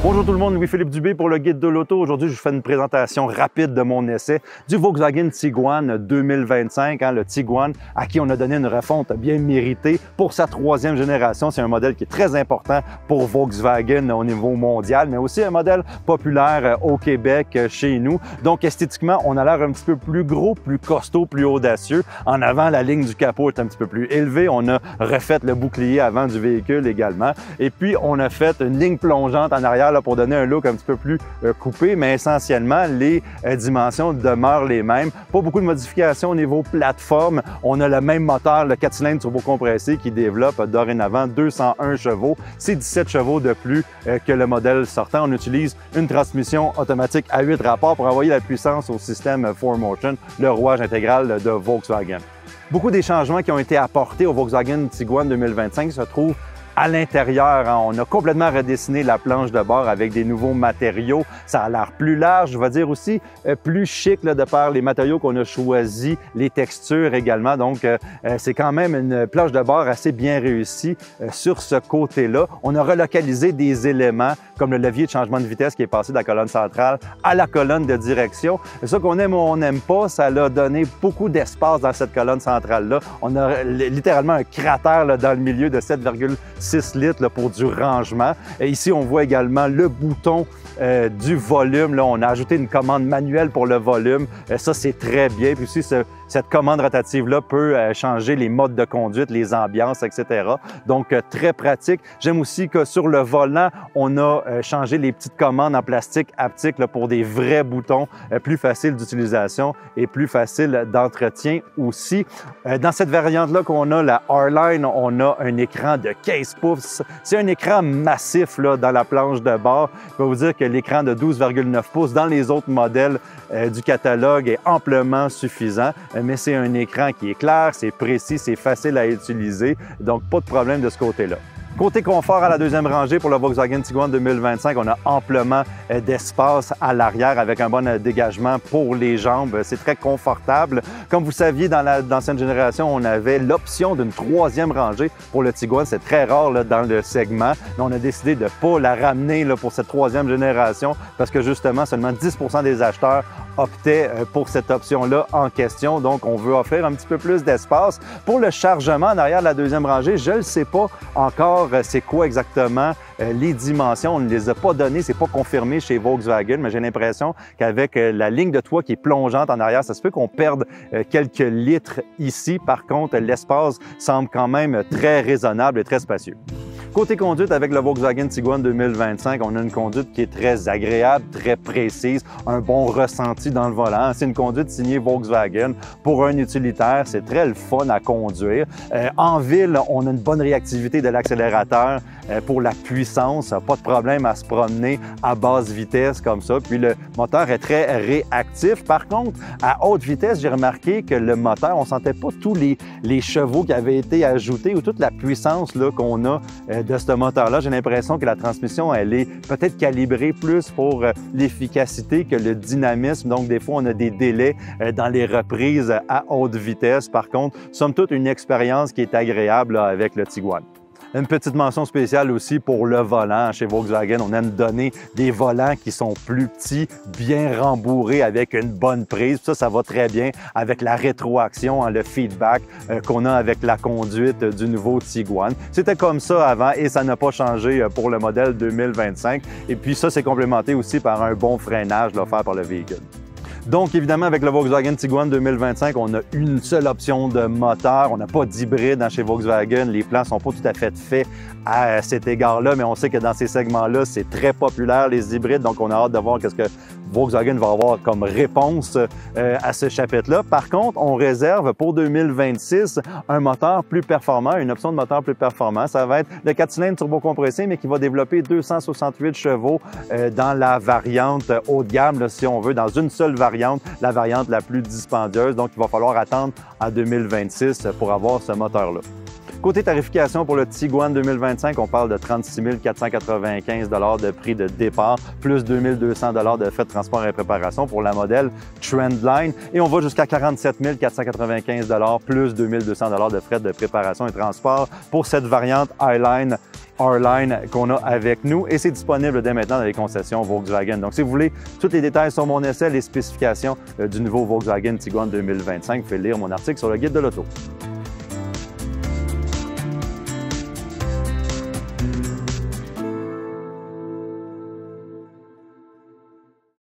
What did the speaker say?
Bonjour tout le monde, Louis-Philippe Dubé pour le Guide de l'Auto. Aujourd'hui, je vous fais une présentation rapide de mon essai du Volkswagen Tiguan 2025. Le Tiguan à qui on a donné une refonte bien méritée pour sa troisième génération. C'est un modèle qui est très important pour Volkswagen au niveau mondial, mais aussi un modèle populaire au Québec, chez nous. Donc esthétiquement, on a l'air un petit peu plus gros, plus costaud, plus audacieux. En avant, la ligne du capot est un petit peu plus élevée. On a refait le bouclier avant du véhicule également. Et puis, on a fait une ligne plongeante en arrière pour donner un look un petit peu plus coupé, mais essentiellement, les dimensions demeurent les mêmes. Pas beaucoup de modifications au niveau plateforme. On a le même moteur, le 4 cylindres turbocompressé qui développe dorénavant 201 chevaux. C'est 17 chevaux de plus que le modèle sortant. On utilise une transmission automatique à 8 rapports pour envoyer la puissance au système 4Motion, le rouage intégral de Volkswagen. Beaucoup des changements qui ont été apportés au Volkswagen Tiguan 2025 se trouvent à l'intérieur. On a complètement redessiné la planche de bord avec des nouveaux matériaux. Ça a l'air plus large, je vais dire aussi plus chic de par les matériaux qu'on a choisis, les textures également. Donc, c'est quand même une planche de bord assez bien réussie sur ce côté-là. On a relocalisé des éléments comme le levier de changement de vitesse qui est passé de la colonne centrale à la colonne de direction. Ça qu'on aime ou on n'aime pas, ça a donné beaucoup d'espace dans cette colonne centrale-là. On a littéralement un cratère dans le milieu de 7,6 litres pour du rangement. Et ici, on voit également le bouton du volume. On a ajouté une commande manuelle pour le volume. Ça, c'est très bien. Puis aussi, cette commande rotative-là peut changer les modes de conduite, les ambiances, etc. Donc, très pratique. J'aime aussi que sur le volant, on a changé les petites commandes en plastique haptique pour des vrais boutons plus faciles d'utilisation et plus faciles d'entretien aussi. Dans cette variante-là qu'on a, la R-Line, on a un écran de 15 pouces. C'est un écran massif dans la planche de bord. Je peux vous dire que l'écran de 12,9 pouces dans les autres modèles du catalogue est amplement suffisant. Mais c'est un écran qui est clair, c'est précis, c'est facile à utiliser, donc pas de problème de ce côté-là. Côté confort à la deuxième rangée pour le Volkswagen Tiguan 2025, on a amplement d'espace à l'arrière avec un bon dégagement pour les jambes. C'est très confortable. Comme vous saviez, dans l'ancienne génération, on avait l'option d'une troisième rangée pour le Tiguan. C'est très rare dans le segment. Mais on a décidé de ne pas la ramener pour cette troisième génération parce que justement, seulement 10% des acheteurs optaient pour cette option-là en question. Donc, on veut offrir un petit peu plus d'espace. Pour le chargement en arrière de la deuxième rangée, je ne sais pas encore c'est quoi exactement les dimensions. On ne les a pas données, c'est pas confirmé chez Volkswagen, mais j'ai l'impression qu'avec la ligne de toit qui est plongeante en arrière, ça se peut qu'on perde quelques litres ici. Par contre, l'espace semble quand même très raisonnable et très spacieux. Côté conduite, avec le Volkswagen Tiguan 2025, on a une conduite qui est très agréable, très précise, un bon ressenti dans le volant. C'est une conduite signée Volkswagen pour un utilitaire. C'est très le fun à conduire. En ville, on a une bonne réactivité de l'accélérateur pour la puissance. Pas de problème à se promener à basse vitesse comme ça. Puis le moteur est très réactif. Par contre, à haute vitesse, j'ai remarqué que le moteur, on sentait pas tous les chevaux qui avaient été ajoutés ou toute la puissance qu'on a de ce moteur-là. J'ai l'impression que la transmission, elle est peut-être calibrée plus pour l'efficacité que le dynamisme. Donc, des fois, on a des délais dans les reprises à haute vitesse. Par contre, somme toute, une expérience qui est agréable avec le Tiguan. Une petite mention spéciale aussi pour le volant. Chez Volkswagen, on aime donner des volants qui sont plus petits, bien rembourrés avec une bonne prise. Ça va très bien avec la rétroaction, le feedback qu'on a avec la conduite du nouveau Tiguan. C'était comme ça avant et ça n'a pas changé pour le modèle 2025. Et puis ça, c'est complémenté aussi par un bon freinage offert par le véhicule. Donc, évidemment, avec le Volkswagen Tiguan 2025, on a une seule option de moteur. On n'a pas d'hybride chez Volkswagen. Les plans ne sont pas tout à fait faits à cet égard-là, mais on sait que dans ces segments-là, c'est très populaire, les hybrides. Donc, on a hâte de voir qu'est-ce que Volkswagen va avoir comme réponse à ce chapitre-là. Par contre, on réserve pour 2026 un moteur plus performant, une option de moteur plus performant. Ça va être le 4 cylindres turbocompressé, mais qui va développer 268 chevaux dans la variante haut de gamme, si on veut, dans une seule variante, la variante la plus dispendieuse. Donc, il va falloir attendre en 2026 pour avoir ce moteur-là. Côté tarification pour le Tiguan 2025, on parle de 36 495 $ de prix de départ, plus 2 200 $ de frais de transport et préparation pour la modèle Trendline. Et on va jusqu'à 47 495 $, plus 2 200 $ de frais de préparation et transport pour cette variante Highline R-Line qu'on a avec nous et c'est disponible dès maintenant dans les concessions Volkswagen. Donc, si vous voulez tous les détails sur mon essai, les spécifications du nouveau Volkswagen Tiguan 2025, vous pouvez lire mon article sur le guide de l'auto.